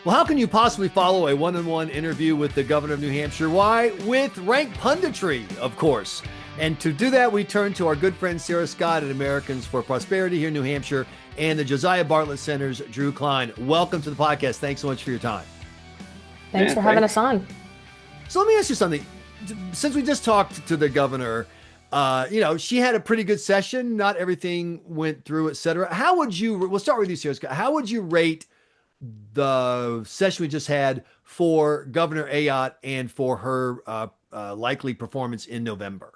Well, how can you possibly follow a one-on-one interview with the governor of New Hampshire? Why? With ranked punditry, of course. And to do that, we turn to our good friend Sarah Scott at Americans for Prosperity here in New Hampshire and the Josiah Bartlett Center's Drew Cline. Welcome to the podcast. Thanks so much for your time. Thanks for having us on. So let me ask you something. Since we just talked to the governor, she had a pretty good session. Not everything went through, et cetera. How would you, we'll start with you, Sarah Scott. How would you rate the session we just had for Governor Ayotte and for her likely performance in November?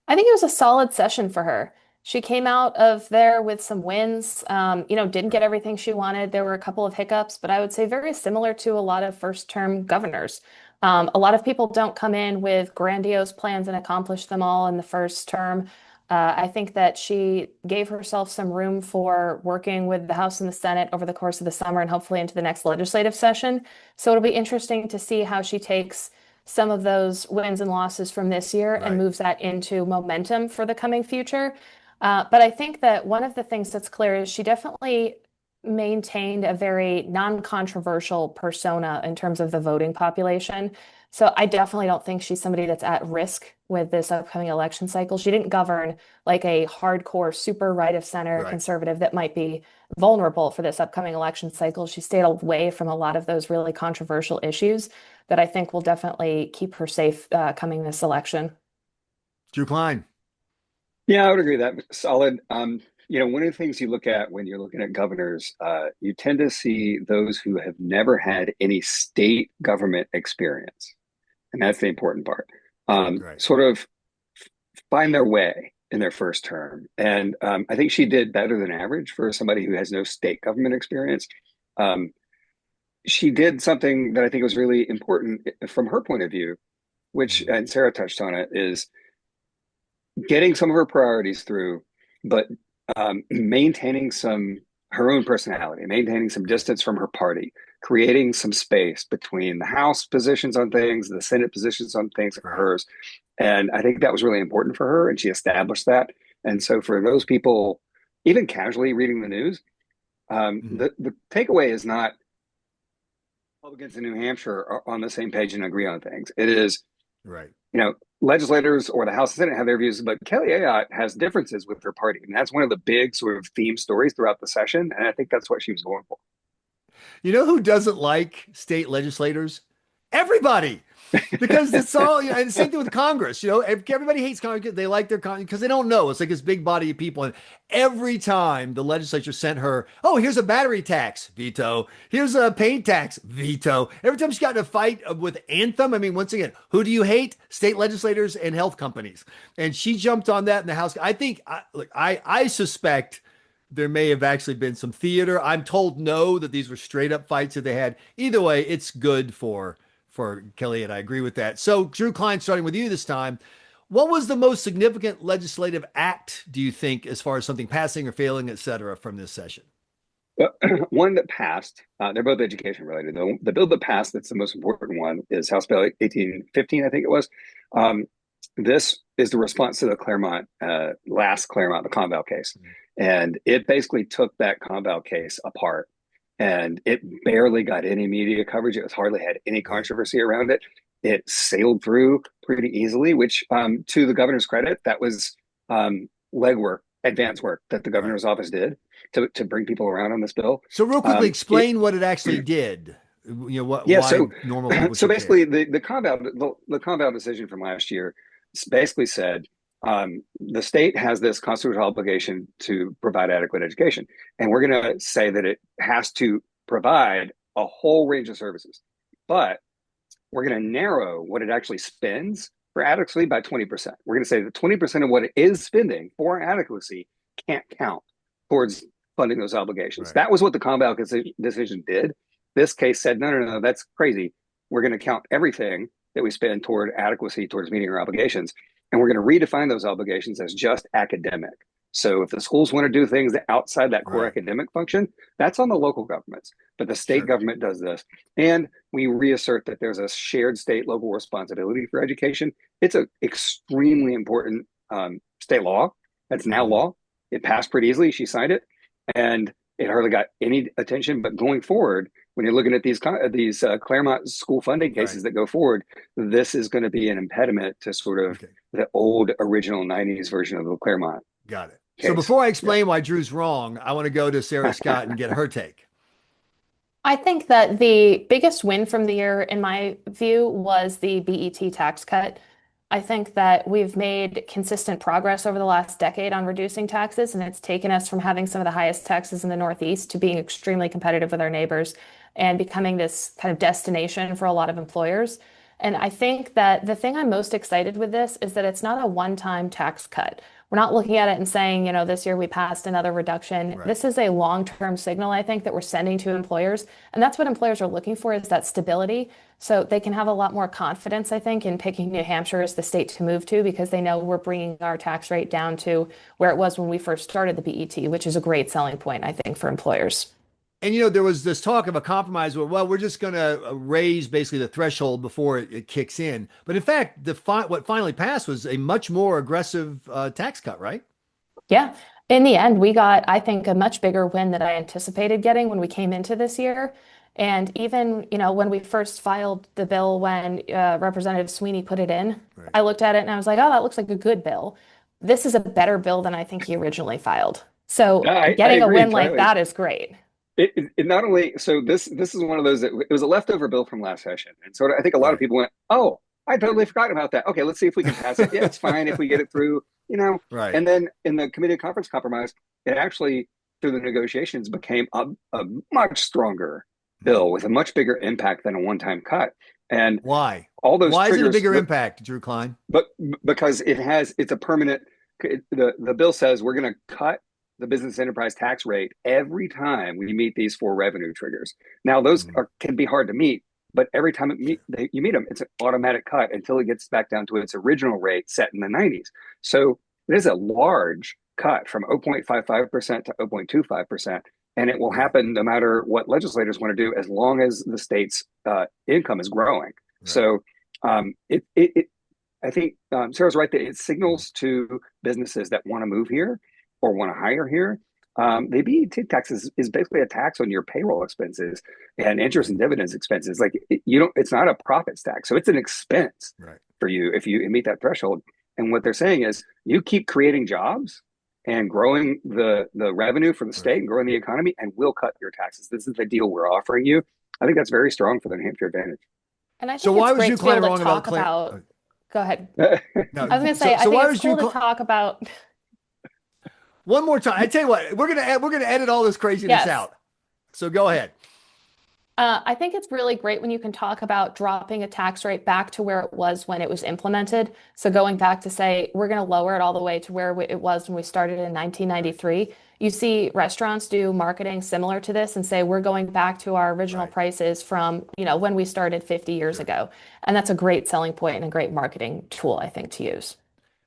I think it was a solid session for her. She came out of there with some wins, didn't get everything she wanted. There were a couple of hiccups, but I would say very similar to a lot of first-term governors. A lot of people don't come in with grandiose plans and accomplish them all in the first term. I think that she gave herself some room for working with the House and the Senate over the course of the summer and hopefully into the next legislative session. So it'll be interesting to see how she takes some of those wins and losses from this year and moves that into momentum for the coming future. But I think that one of the things that's clear is she definitely maintained a very non-controversial persona in terms of the voting population. So I definitely don't think she's somebody that's at risk with this upcoming election cycle. She didn't govern like a hardcore, super right of center conservative that might be vulnerable for this upcoming election cycle. She stayed away from a lot of those really controversial issues that I think will definitely keep her safe coming this election. Drew Cline. Yeah, I would agree with that. Solid. One of the things you look at when you're looking at governors, you tend to see those who have never had any state government experience. And that's the important part. Sort of find their way in their first term. And I think she did better than average for somebody who has no state government experience. She did something that I think was really important from her point of view, which, and Sarah touched on it, is getting some of her priorities through, but maintaining her own personality, maintaining some distance from her party, creating some space between the House positions on things, the Senate positions on things, and hers. And I think that was really important for her, and she established that. And so for those people, even casually reading the news, the takeaway is not Republicans in New Hampshire are on the same page and agree on things. It is, legislators or the House and Senate have their views, but Kelly Ayotte has differences with her party. And that's one of the big sort of theme stories throughout the session. And I think that's what she was going for. You know who doesn't like state legislators? Everybody. Because it's all, and the same thing with Congress. Everybody hates Congress. They like their Congress because they don't know. It's like this big body of people. And every time the legislature sent her, oh, here's a battery tax, veto. Here's a paint tax, veto. Every time she got in a fight with Anthem, I mean, once again, who do you hate? State legislators and health companies. And she jumped on that in the House. I think, I suspect there may have actually been some theater. I'm told no, that these were straight up fights that they had. Either way, it's good for Kelly, and I agree with that. So, Drew Cline, starting with you this time, what was the most significant legislative act, do you think, as far as something passing or failing, et cetera, from this session? Well, one that passed, they're both education related. The bill that passed, that's the most important one, is House Bill 1815, I think it was. This is the response to the Claremont, the Conval case. And it basically took that Conval case apart. And it barely got any media coverage. It hardly had any controversy around it. It sailed through pretty easily, which to the governor's credit, that was legwork, advanced work that the governor's office did to bring people around on this bill. So real quickly, explain what it actually did. Why normal people so basically the Conval decision from last year basically said, the state has this constitutional obligation to provide adequate education. And we're going to say that it has to provide a whole range of services. But we're going to narrow what it actually spends for adequacy by 20%. We're going to say that 20% of what it is spending for adequacy can't count towards funding those obligations. That was what the Conval decision did. This case said, no, that's crazy. We're going to count everything that we spend toward adequacy, towards meeting our obligations. And we're going to redefine those obligations as just academic. So if the schools want to do things outside that core academic function, that's on the local governments. But the state government does this. And we reassert that there's a shared state-local responsibility for education. It's an extremely important state law. That's now law. It passed pretty easily. She signed it. And it hardly got any attention. But going forward, when you're looking at these Claremont school funding cases that go forward, this is going to be an impediment to sort of the old original 90s version of the Claremont. Got it. Case. So before I explain why Drew's wrong, I want to go to Sarah Scott and get her take. I think that the biggest win from the year, in my view, was the BET tax cut. I think that we've made consistent progress over the last decade on reducing taxes, and it's taken us from having some of the highest taxes in the Northeast to being extremely competitive with our neighbors and becoming this kind of destination for a lot of employers. And I think that the thing I'm most excited with this is that it's not a one-time tax cut. We're not looking at it and saying, this year we passed another reduction. Right. This is a long-term signal, I think, that we're sending to employers. And that's what employers are looking for, is that stability. So they can have a lot more confidence, I think, in picking New Hampshire as the state to move to, because they know we're bringing our tax rate down to where it was when we first started the BET, which is a great selling point, I think, for employers. And, there was this talk of a compromise where, well, we're just going to raise basically the threshold before it kicks in. But in fact, what finally passed was a much more aggressive tax cut, right? Yeah. In the end, we got, I think, a much bigger win than I anticipated getting when we came into this year. And even, when we first filed the bill, when Representative Sweeney put it in, right, I looked at it and I was like, oh, that looks like a good bill. This is a better bill than I think he originally filed. So getting a win like that is great. It not only, so this is one of those, it was a leftover bill from last session. And so I think a lot of people went, oh, I totally forgot about that. Okay, let's see if we can pass it. Yeah, it's fine if we get it through, Right. And then in the committee conference compromise, it actually, through the negotiations, became a much stronger bill with a much bigger impact than a one-time cut. And why? All those Why is it a bigger impact, Drew Cline? But because it's a permanent, the bill says we're going to cut the business enterprise tax rate every time we meet these 4 revenue triggers. Now, those can be hard to meet, but every time you meet them, it's an automatic cut until it gets back down to its original rate set in the 90s. So it is a large cut from 0.55% to 0.25%, and it will happen no matter what legislators want to do, as long as the state's income is growing. Right. So I think Sarah's right that it signals to businesses that want to move here or want to hire here. The BET tax is basically a tax on your payroll expenses and interest and dividends expenses. Like it's not a profits tax, so it's an expense for you if you meet that threshold. And what they're saying is, you keep creating jobs and growing the revenue for the state and growing the economy, and we'll cut your taxes. This is the deal we're offering you. I think that's very strong for the New Hampshire advantage. And I think it's great to be able to talk about. Go ahead. No, I was going to say, I think it's cool to talk about. One more time. I tell you what, we're gonna edit all this craziness out. So go ahead. I think it's really great when you can talk about dropping a tax rate back to where it was when it was implemented. So going back to say, we're going to lower it all the way to where it was when we started in 1993. You see restaurants do marketing similar to this and say, we're going back to our original prices from, when we started 50 years ago. And that's a great selling point and a great marketing tool, I think, to use.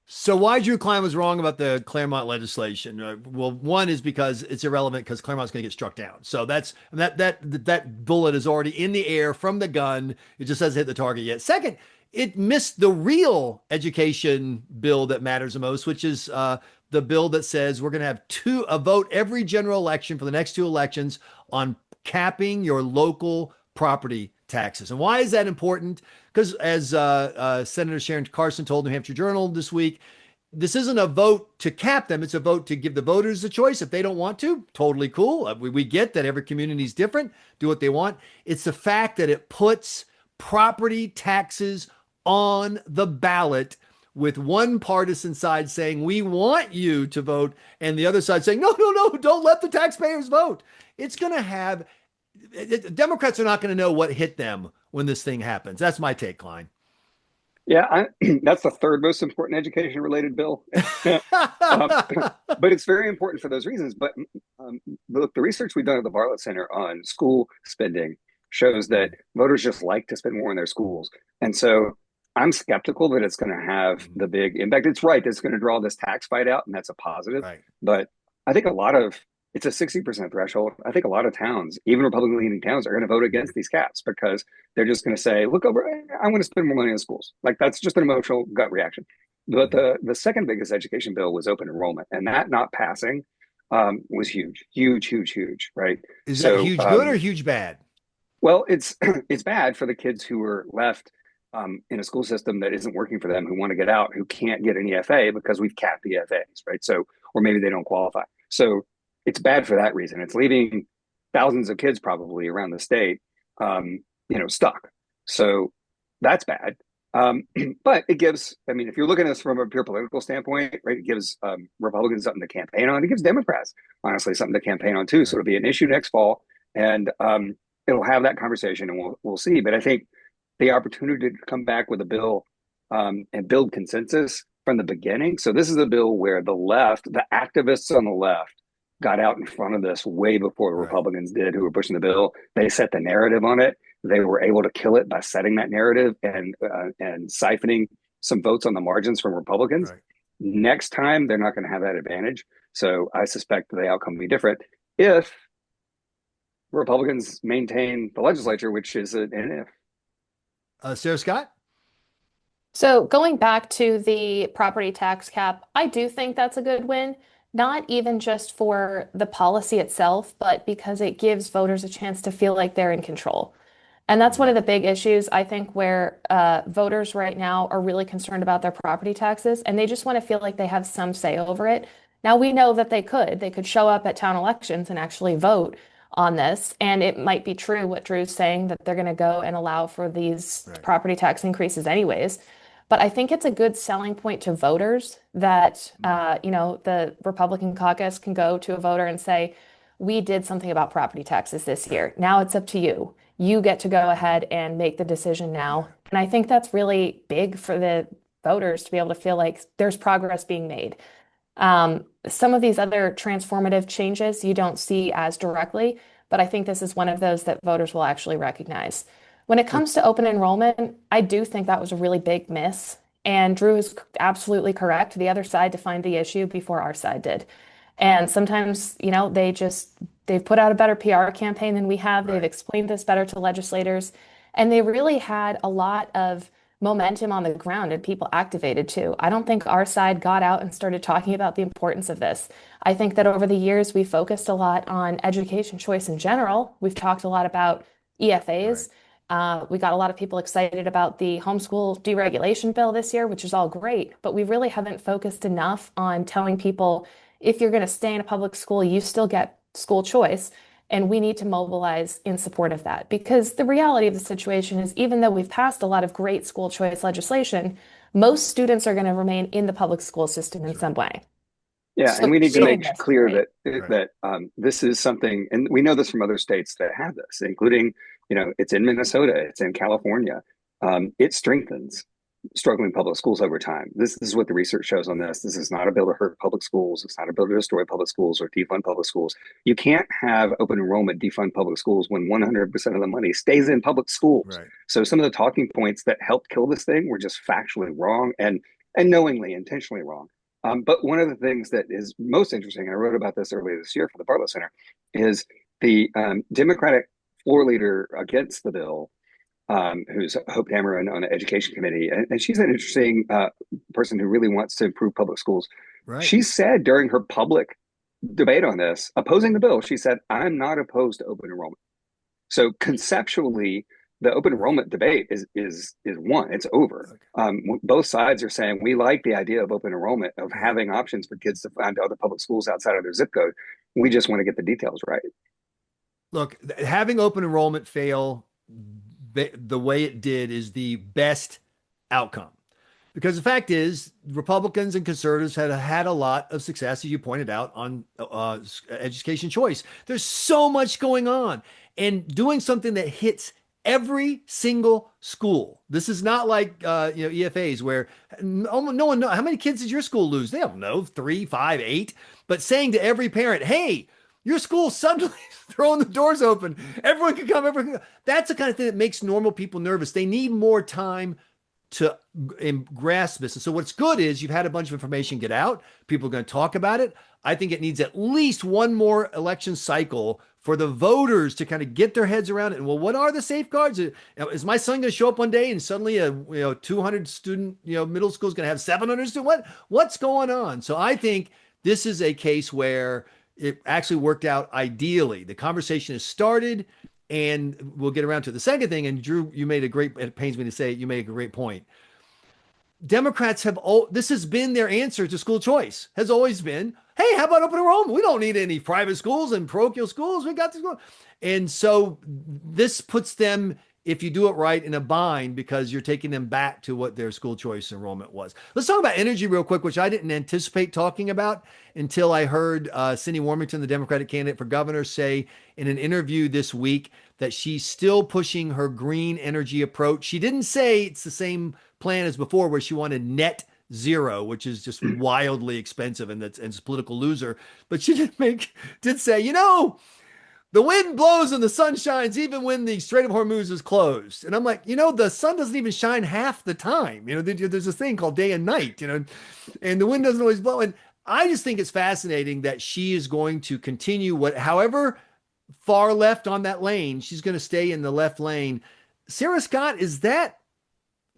So why Drew Cline was wrong about the Claremont legislation? Well, one is because it's irrelevant because Claremont's going to get struck down. So that bullet is already in the air from the gun. It just hasn't hit the target yet. Second, it missed the real education bill that matters the most, which is the bill that says we're going to have a vote every general election for the next 2 elections on capping your local property taxes. And why is that important? Because as Senator Sharon Carson told New Hampshire Journal this week, this isn't a vote to cap them. It's a vote to give the voters a choice. If they don't want to, totally cool. We get that every community is different, do what they want. It's the fact that it puts property taxes on the ballot, with one partisan side saying, we want you to vote, and the other side saying, no, don't let the taxpayers vote. It's going to have, Democrats are not going to know what hit them when this thing happens. That's my take, Cline. Yeah, that's the third most important education-related bill. But it's very important for those reasons. But look, the research we've done at the Bartlett Center on school spending shows that voters just like to spend more in their schools. And so I'm skeptical that it's going to have the big impact. It's right, it's going to draw this tax fight out, and that's a positive. Right. But I think it's a 60% threshold. I think a lot of towns, even Republican leaning towns, are going to vote against these caps because they're just going to say, look over, I want to spend more money in schools. Like, that's just an emotional gut reaction. But the second biggest education bill was open enrollment, and that not passing was huge, right? Is that huge good or huge bad? Well, it's it's bad for the kids who are left in a school system that isn't working for them, who want to get out, who can't get an EFA because we've capped the EFAs, right? So, or maybe they don't qualify. So it's bad for that reason. It's leaving thousands of kids probably around the state, stuck. So that's bad. But it gives, I mean, if you're looking at this from a pure political standpoint, right, it gives Republicans something to campaign on. It gives Democrats, honestly, something to campaign on too. So it'll be an issue next fall, and it'll have that conversation, and we'll see. But I think the opportunity to come back with a bill and build consensus from the beginning. So this is a bill where the left, the activists on the left, got out in front of this way before the Republicans did, who were pushing the bill. They set the narrative on it. They were able to kill it by setting that narrative and siphoning some votes on the margins from Republicans. Right. Next time, they're not going to have that advantage. So I suspect the outcome will be different if Republicans maintain the legislature, which is an if. Sarah Scott? So going back to the property tax cap, I do think that's a good win, not even just for the policy itself, but because it gives voters a chance to feel like they're in control. And that's one of the big issues, I think, where voters right now are really concerned about their property taxes, and they just want to feel like they have some say over it. Now, we know that they could show up at town elections and actually vote on this. And it might be true what Drew's saying, that they're going to go and allow for these property tax increases anyways. But I think it's a good selling point to voters that, the Republican caucus can go to a voter and say, we did something about property taxes this year. Now it's up to you. You get to go ahead and make the decision now. And I think that's really big for the voters to be able to feel like there's progress being made. Some of these other transformative changes you don't see as directly, but I think this is one of those that voters will actually recognize. When it comes to open enrollment, I do think that was a really big miss. And Drew is absolutely correct. The other side defined the issue before our side did. And sometimes, they've put out a better PR campaign than we have. They've explained this better to legislators. And they really had a lot of momentum on the ground and people activated too. I don't think our side got out and started talking about the importance of this. I think that over the years, we focused a lot on education choice in general. We've talked a lot about EFAs. We got a lot of people excited about the homeschool deregulation bill this year, which is all great, but we really haven't focused enough on telling people, if you're going to stay in a public school, you still get school choice. And we need to mobilize in support of that, because the reality of the situation is, even though we've passed a lot of great school choice legislation, most students are going to remain in the public school system in some way. Yeah, So and we need to make clear right? that this is something, and we know this from other states that have this, including, it's in Minnesota, it's in California. It strengthens struggling public schools over time. This is what the research shows on this. This is not a bill to hurt public schools. It's not a bill to destroy public schools or defund public schools. You can't have open enrollment defund public schools when 100% of the money stays in public schools. Right. So some of the talking points that helped kill this thing were just factually wrong and knowingly, intentionally wrong. But one of the things that is most interesting, I wrote about this earlier this year for the Bartlett Center, is the Democratic floor leader against the bill, who's Hope Dameron on the Education Committee. And she's an interesting person who really wants to improve public schools. Right. She said during her public debate on this, opposing the bill, she said, I'm not opposed to open enrollment. So conceptually, the open enrollment debate is won. It's over. Both sides are saying, we like the idea of open enrollment, of having options for kids to find other public schools outside of their zip code. We just want to get the details right. Look, having open enrollment fail the way it did is the best outcome, because the fact is Republicans and conservatives had a lot of success, as you pointed out, on education choice. There's so much going on, and doing something that hits every single school. This is not like EFAs where no one knows. How many kids did your school lose? They don't know, 3, 5, 8. But saying to every parent, hey, your school suddenly throwing the doors open. Everyone can come. Everyone can come. That's the kind of thing that makes normal people nervous. They need more time to grasp this. And so what's good is you've had a bunch of information get out. People are going to talk about it. I think it needs at least one more election cycle for the voters to kind of get their heads around it. And well, what are the safeguards? Is my son going to show up one day and suddenly a 200 student middle school is going to have 700 students? What's going on? So I think this is a case where it actually worked out ideally. The conversation has started. And we'll get around to the second thing. And Drew, it pains me to say, you made a great point. Democrats this has been their answer to school choice, has always been, hey, how about open enrollment? We don't need any private schools and parochial schools. We got this going. And so this puts them, if you do it right, in a bind because you're taking them back to what their school choice enrollment was. Let's talk about energy real quick, which I didn't anticipate talking about until I heard Cindy Warmington, the Democratic candidate for governor, say in an interview this week that she's still pushing her green energy approach. She didn't say it's the same plan as before, where she wanted net zero, which is just wildly expensive and it's a political loser. But she did say, the wind blows and the sun shines even when the Strait of Hormuz is closed. And I'm like, the sun doesn't even shine half the time. There's this thing called day and night, and the wind doesn't always blow. And I just think it's fascinating that she is going to continue however far left on that lane, she's going to stay in the left lane. Sarah Scott, is that,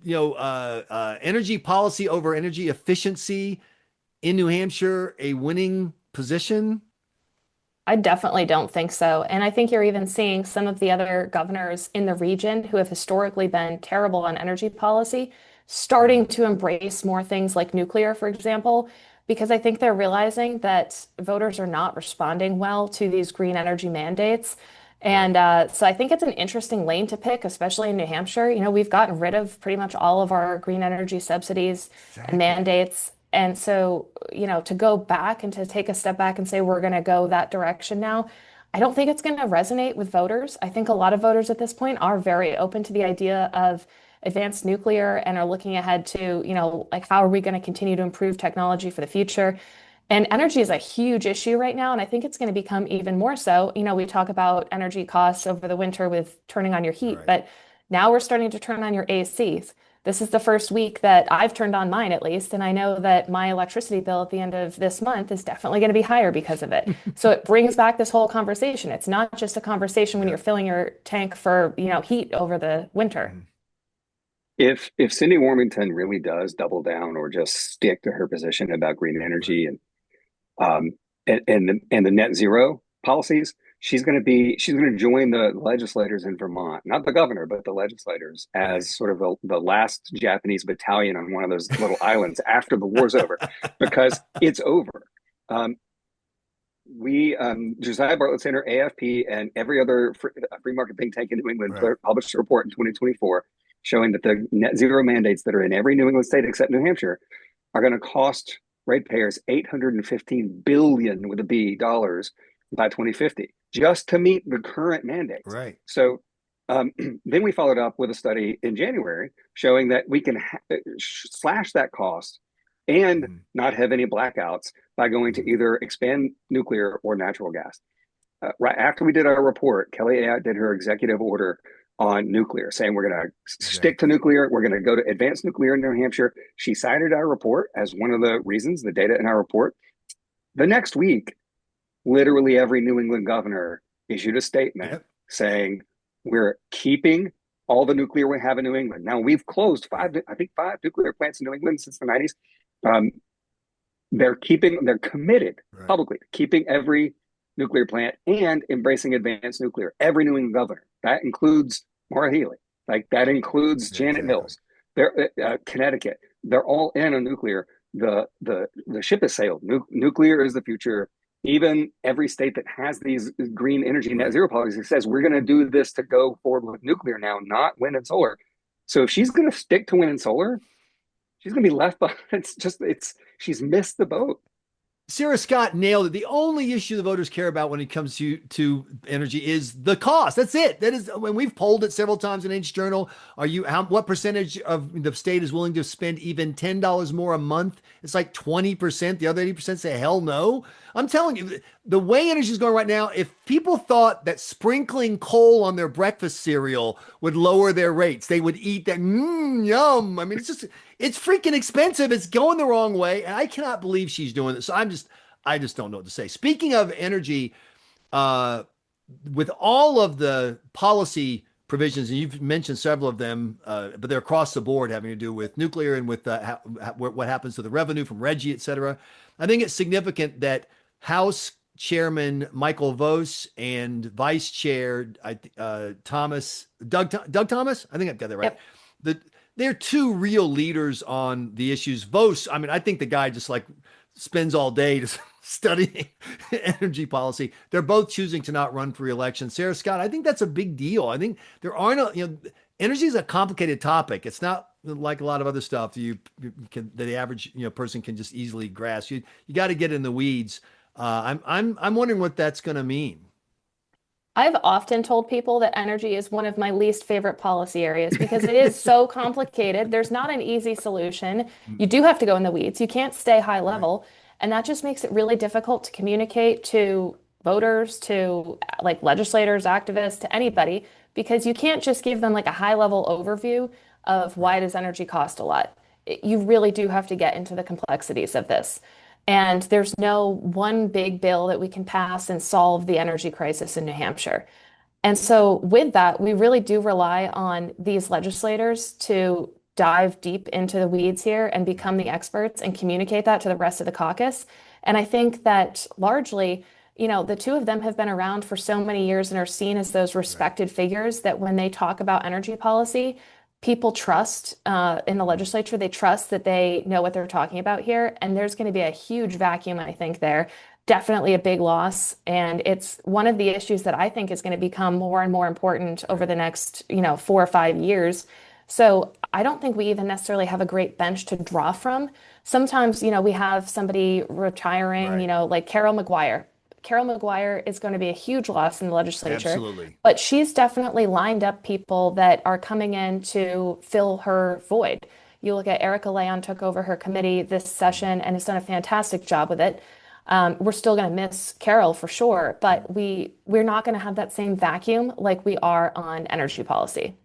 energy policy over energy efficiency in New Hampshire a winning position? I definitely don't think so. And I think you're even seeing some of the other governors in the region who have historically been terrible on energy policy starting to embrace more things like nuclear, for example, because I think they're realizing that voters are not responding well to these green energy mandates. And so I think it's an interesting lane to pick, especially in New Hampshire. We've gotten rid of pretty much all of our green energy subsidies and mandates. And so, to go back and to take a step back and say we're going to go that direction now, I don't think it's going to resonate with voters. I think a lot of voters at this point are very open to the idea of advanced nuclear and are looking ahead to, like, how are we going to continue to improve technology for the future? And energy is a huge issue right now, and I think it's going to become even more so. We talk about energy costs over the winter with turning on your heat, but now we're starting to turn on your ACs. This is the first week that I've turned on mine, at least, and I know that my electricity bill at the end of this month is definitely going to be higher because of it. So it brings back this whole conversation. It's not just a conversation when you're filling your tank for, heat over the winter. If Cindy Warmington really does double down or just stick to her position about green energy and the net zero policies, she's going to join the legislators in Vermont, not the governor, but the legislators, as sort of the last Japanese battalion on one of those little islands after the war's over, because it's over. Josiah Bartlett Center, AFP, and every other free market think tank in New England published a report in 2024 showing that the net zero mandates that are in every New England state except New Hampshire are going to cost ratepayers $815 billion with a B dollars by 2050 just to meet the current mandates. Right. So then we followed up with a study in January showing that we can slash that cost and not have any blackouts by going to either expand nuclear or natural gas. Right after we did our report, Kelly Ayotte did her executive order on nuclear, saying we're going to stick to nuclear. We're going to go to advanced nuclear in New Hampshire. She cited our report as one of the reasons, the data in our report. The next week, literally every New England governor issued a statement saying we're keeping all the nuclear we have in New England. Now, we've closed five nuclear plants in New England since the 90s. They're committed publicly to keeping every nuclear plant and embracing advanced nuclear. Every New England governor. That includes Maura Healey. That includes Janet Mills. Connecticut. They're all in on nuclear. The ship has sailed. Nuclear is the future. Even every state that has these green energy net zero policies says we're going to do this to go forward with nuclear now, not wind and solar. So if she's going to stick to wind and solar, she's going to be left behind. She's missed the boat. Sarah Scott nailed it. The only issue the voters care about when it comes to energy is the cost. That's it. That is when we've polled it several times in NHJournal. What percentage of the state is willing to spend even $10 more a month? It's like 20%. The other 80% say hell no. I'm telling you, the way energy is going right now, if people thought that sprinkling coal on their breakfast cereal would lower their rates, they would eat that. Yum. I mean, it's freaking expensive. It's going the wrong way. And I cannot believe she's doing this. So I just don't know what to say. Speaking of energy, with all of the policy provisions, and you've mentioned several of them, but they're across the board having to do with nuclear and with what happens to the revenue from Reggie, et cetera. I think it's significant that House Chairman Michael Vose and Vice Chair Thomas Doug Thomas. I think I've got that right. Yep. The they're two real leaders on the issues. Vose, I mean, I think the guy just like spends all day just studying energy policy. They're both choosing to not run for re-election. Sarah Scott, I think that's a big deal. I think there aren't, energy is a complicated topic. It's not like a lot of other stuff the average person can just easily grasp. You got to get in the weeds. I'm wondering what that's going to mean. I've often told people that energy is one of my least favorite policy areas because it is so complicated. There's not an easy solution. You do have to go in the weeds. You can't stay high level. And that just makes it really difficult to communicate to voters, to like legislators, activists, to anybody, because you can't just give them like a high level overview of why does energy cost a lot. You really do have to get into the complexities of this. And there's no one big bill that we can pass and solve the energy crisis in New Hampshire. And so, with that, we really do rely on these legislators to dive deep into the weeds here and become the experts and communicate that to the rest of the caucus. And I think that largely, the two of them have been around for so many years and are seen as those respected figures that when they talk about energy policy, people trust in the legislature. They trust that they know what they're talking about here. And there's going to be a huge vacuum, I think, there. Definitely a big loss. And it's one of the issues that I think is going to become more and more important over the next, 4 or 5 years. So I don't think we even necessarily have a great bench to draw from. Sometimes, we have somebody retiring, like Carol McGuire. Carol McGuire is going to be a huge loss in the legislature. Absolutely. But she's definitely lined up people that are coming in to fill her void. You look at Erica Leon took over her committee this session and has done a fantastic job with it. We're still going to miss Carol for sure, but we're not going to have that same vacuum like we are on energy policy.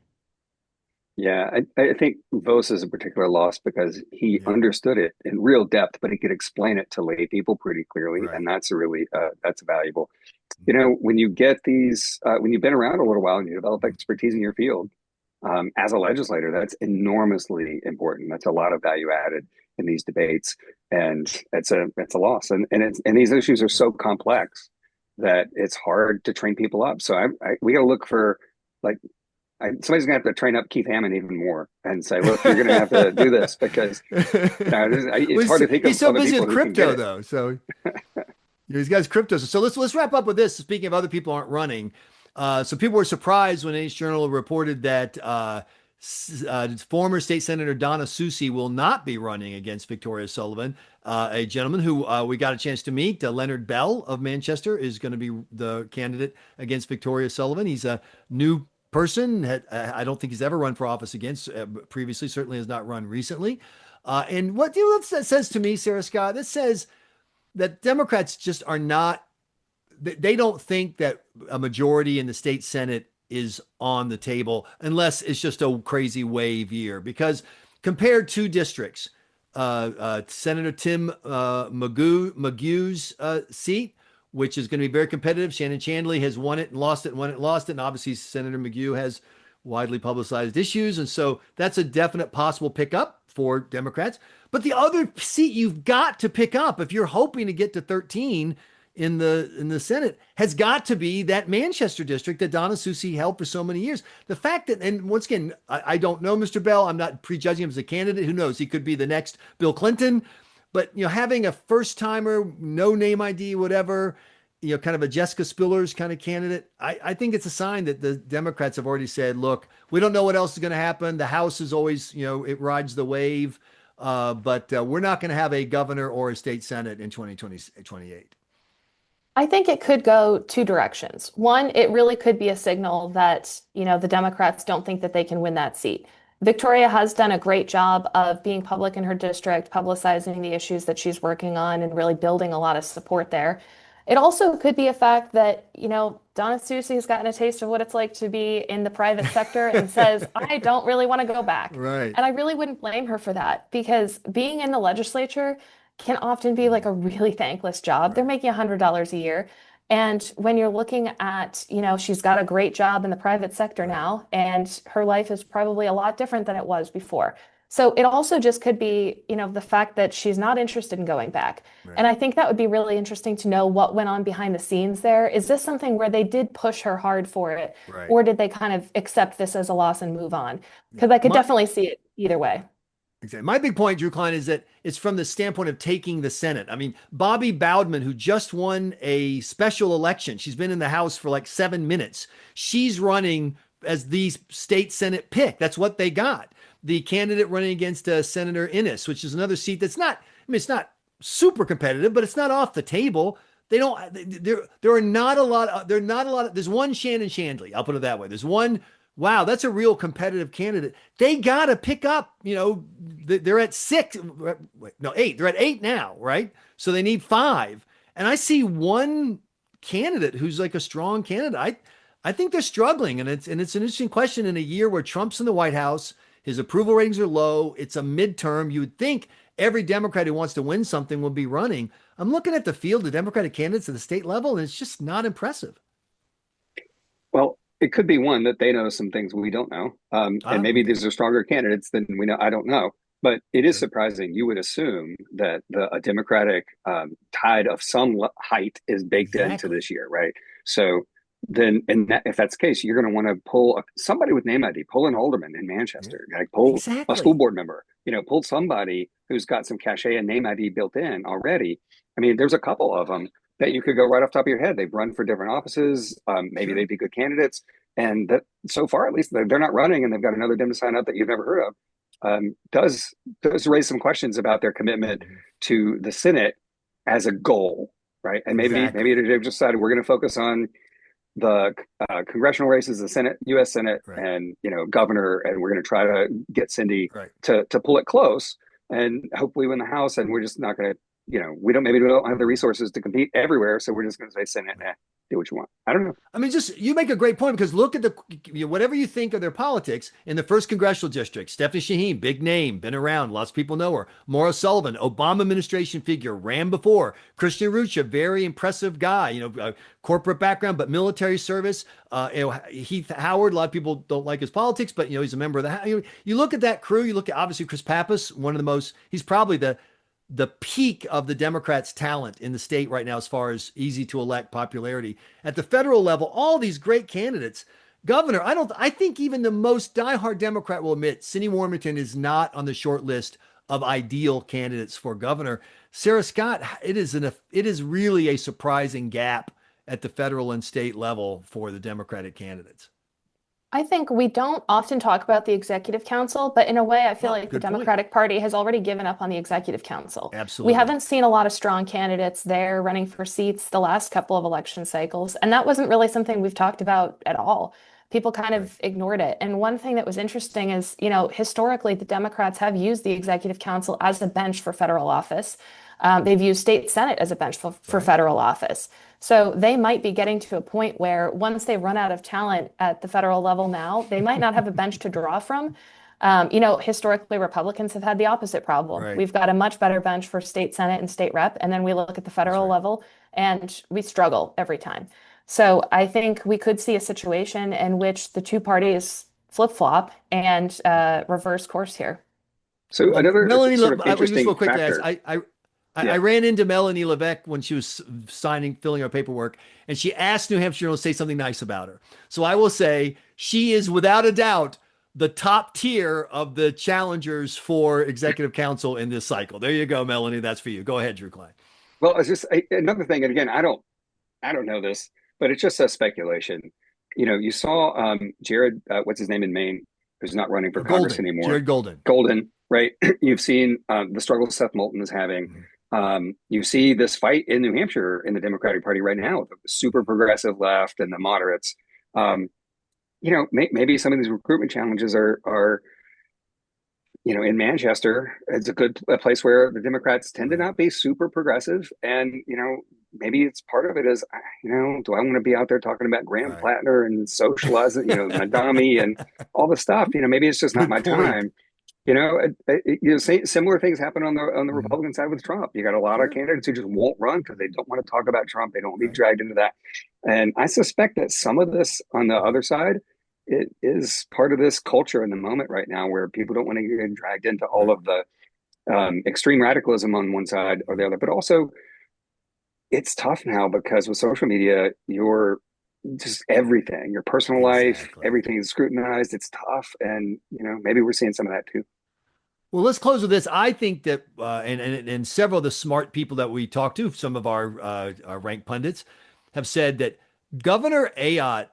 Yeah, I think Vos is a particular loss because he Yeah. understood it in real depth, but he could explain it to lay people pretty clearly, Right. and that's a really that's valuable. When you get these, when you've been around a little while and you develop expertise in your field, as a legislator, that's enormously important. That's a lot of value added in these debates, and it's a loss. And these issues are so complex that it's hard to train people up. So we got to look for like somebody's gonna have to train up Keith Hammond even more and say, look, you're gonna have to do this because it's hard to think of he's so other busy people with who can get crypto it. though. So these guys crypto. So let's wrap up with this. Speaking of other people aren't running, so people were surprised when NHJournal reported that former state senator Donna Soucy will not be running against Victoria Sullivan. A gentleman who we got a chance to meet, Leonard Bell of Manchester, is going to be the candidate against Victoria Sullivan. He's a new person. I don't think he's ever run for office against previously. Certainly has not run recently. And what that says to me, Sarah Scott, this says that Democrats just are not. They don't think that a majority in the state Senate is on the table unless it's just a crazy wave year. Because compared to districts, Senator Tim Mague's seat, which is going to be very competitive. Shannon Chandley has won it and lost it, and won it and lost it. And obviously, Senator Magoo has widely publicized issues. And so that's a definite possible pickup for Democrats. But the other seat you've got to pick up if you're hoping to get to 13 in the Senate has got to be that Manchester district that Donna Soucy held for so many years. The fact that, and once again, I don't know Mr. Bell. I'm not prejudging him as a candidate. Who knows? He could be the next Bill Clinton. But, having a first timer, no name ID, whatever, kind of a Jessica Spillers kind of candidate, I think it's a sign that the Democrats have already said, look, we don't know what else is going to happen. The House is always, it rides the wave. But we're not going to have a governor or a state Senate in 2028. I think it could go two directions. One, it really could be a signal that, the Democrats don't think that they can win that seat. Victoria has done a great job of being public in her district, publicizing the issues that she's working on and really building a lot of support there. It also could be a fact that, Donna Soucy has gotten a taste of what it's like to be in the private sector and says, I don't really want to go back. Right. And I really wouldn't blame her for that because being in the legislature can often be like a really thankless job. They're making $100 a year. And when you're looking at, she's got a great job in the private sector now, and her life is probably a lot different than it was before. So it also just could be, the fact that she's not interested in going back. Right. And I think that would be really interesting to know what went on behind the scenes there. Is this something where they did push her hard for it, Right. or did they kind of accept this as a loss and move on? Yeah. Because I could definitely see it either way. Exactly. My big point, Drew Klein, is that it's from the standpoint of taking the Senate. I mean, Bobby Bowdman, who just won a special election, she's been in the House for like 7 minutes. She's running as the state Senate pick. That's what they got. The candidate running against Senator Innes, which is another seat that's not, I mean, it's not super competitive, but it's not off the table. They don't, there are not a lot, there's one Shannon Shandley, I'll put it that way. There's one. Wow, that's a real competitive candidate. They got to pick up, they're at 6, no, 8. They're at 8 now, right? So they need 5. And I see one candidate who's like a strong candidate. I think they're struggling. And it's an interesting question in a year where Trump's in the White House, his approval ratings are low. It's a midterm. You would think every Democrat who wants to win something will be running. I'm looking at the field of Democratic candidates at the state level, and it's just not impressive. Well, it could be one that they know some things we don't know. And maybe these are stronger candidates than we know. I don't know. But it is surprising. You would assume that a Democratic tide of some height is baked into this year, right? So then, if that's the case, you're going to want to pull somebody with name ID, pull an alderman in Manchester, like pull a school board member, pull somebody who's got some cachet and name ID built in already. I mean, there's a couple of them that you could go right off the top of your head. They've run for different offices. Maybe they'd be good candidates. And that so far, at least they're not running, and they've got another Dem to sign up that you've never heard of. Does raise some questions about their commitment to the Senate as a goal, right? And maybe they've decided we're going to focus on the congressional races, the Senate, U.S. Senate, and governor, and we're going to try to get Cindy to pull it close, and hopefully win the House. And we're just not going to, we don't have the resources to compete everywhere, so we're just going to say Senate, do what you want. I don't know. I mean, you make a great point, because look at whatever you think of their politics in the first congressional district. Stephanie Shaheen, big name, been around, lots of people know her. Maura Sullivan, Obama administration figure, ran before. Christian Rucha, very impressive guy, corporate background, but military service. Heath Howard, a lot of people don't like his politics, but he's a member of the. You look at that crew. You look at obviously Chris Pappas, one of the most. He's probably the peak of the Democrats' talent in the state right now, as far as easy to elect popularity. At the federal level, all these great candidates. Governor, I think even the most diehard Democrat will admit Cindy Warmington is not on the short list of ideal candidates for governor. Sarah Scott, it is really a surprising gap at the federal and state level for the Democratic candidates. I think we don't often talk about the executive council, but in a way, I feel like the Democratic Party has already given up on the executive council. Absolutely. We haven't seen a lot of strong candidates there running for seats the last couple of election cycles, and that wasn't really something we've talked about at all. People kind of ignored it. And one thing that was interesting is, historically, the Democrats have used the executive council as a bench for federal office. They've used state Senate as a bench for federal office. So they might be getting to a point where once they run out of talent at the federal level now, they might not have a bench to draw from. Historically, Republicans have had the opposite problem. Right. We've got a much better bench for state Senate and state rep, and then we look at the federal level and we struggle every time. So I think we could see a situation in which the two parties flip-flop and reverse course here. So another Melanie, sort of interesting real quick, factor. I ran into Melanie Levesque when she was filling her paperwork, and she asked New Hampshire Journal to say something nice about her. So I will say she is without a doubt the top tier of the challengers for executive council in this cycle. There you go, Melanie. That's for you. Go ahead, Drew Cline. Well, it's just another thing, and again, I don't know this, but it's just a speculation. You saw Jared, what's his name in Maine, who's not running for Congress anymore. Jared Golden. Golden, right? You've seen the struggle Seth Moulton is having. You see this fight in New Hampshire in the Democratic Party right now with the super progressive left and the moderates. Maybe some of these recruitment challenges are in Manchester. It's a place where the Democrats tend to not be super progressive, and maybe it's part of it is do I want to be out there talking about Graham Platner and socializing, Madami and all the stuff? Maybe it's just not my time. Similar things happen on the Republican side with Trump. You got a lot of candidates who just won't run because they don't want to talk about Trump. They don't want to be dragged into that. And I suspect that some of this on the other side it is part of this culture in the moment right now where people don't want to get dragged into all Right. of the extreme radicalism on one side or the other. But also, it's tough now because with social media, your just everything, your personal life, Exactly. everything is scrutinized. It's tough, and maybe we're seeing some of that too. Well, let's close with this. I think that, and several of the smart people that we talked to, some of our ranked pundits, have said that Governor Ayotte,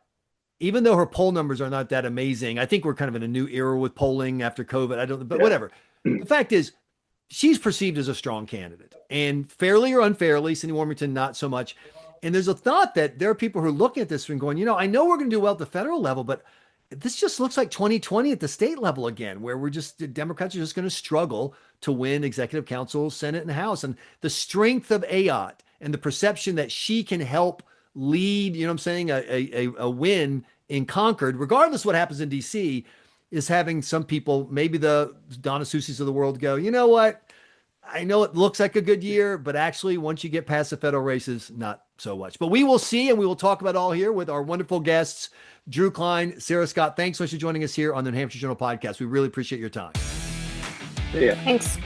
even though her poll numbers are not that amazing, I think we're kind of in a new era with polling after COVID. I don't, but Yeah. whatever. The fact is, she's perceived as a strong candidate, and fairly or unfairly, Cindy Warmington not so much. And there's a thought that there are people who are looking at this and going, I know we're going to do well at the federal level, but this just looks like 2020 at the state level again, where the Democrats are just going to struggle to win executive council, Senate, and House. And the strength of Ayotte and the perception that she can help lead, you know what I'm saying, a win in Concord, regardless of what happens in DC, is having some people, maybe the Donna Soucy's of the world, go, you know what? I know it looks like a good year, but actually, once you get past the federal races, not so much. But we will see, and we will talk about it all here with our wonderful guests, Drew Cline, Sarah Scott. Thanks so much for joining us here on the New Hampshire Journal podcast. We really appreciate your time. Yeah. Thanks.